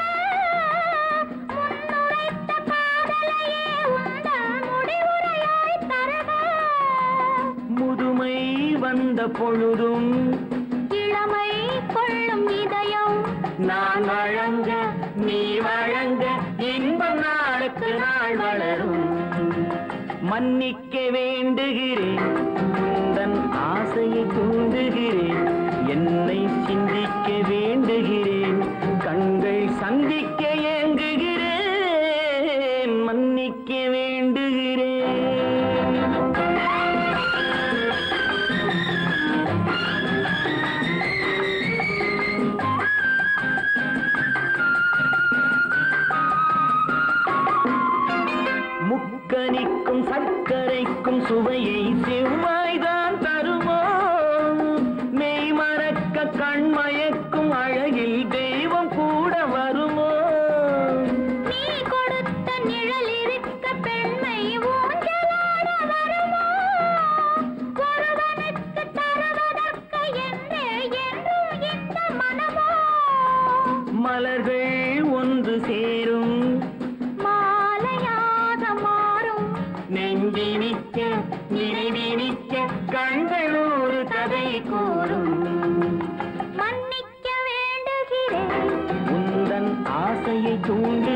முன்னுரைத்த காதலையே உந்தன் முடிவுரையாய் தருக. முதுமை வந்த பொழுதும் இளமை கொள்ளும் இதயம் நான் வழங்க நீ வழங்க இன்பம் நாளுக்கு நாள் வளரும். மன்னிக்க வேண்டுகிறேன், உந்தன் ஆசையை தூண்டுகிறேன், என்னை சிந்திக்க வேண்டுகிறேன், கண்கள் சந்திக்க ஏங்குகிறேன், மன்னிக்க வேண்டுகிறேன். முக்கனிக்கும் சர்க்கரைக்கும் சுவையை செவ்வாய்தான் தருமோ? மெய் மறக்க கண்மயக்கும் அழகில் தெய்வம் கூட வருமோ? நீ கொடுத்த நிழல் இருக்க பெண்மை ஊஞ்சலாட வருமோ? ஒருவனுக்கு தருவதற்கு என்றே என்றும் இந்த மனமோ? மலர்கள் ஒன்று சேரும் மாலையாக மாறும் நெஞ்சினிக்க நினைவினிக்க கண்கள் ஒரு கதை கூறும். மன்னிக்க வேண்டுகிறேன், உந்தன் ஆசையை தூண்டு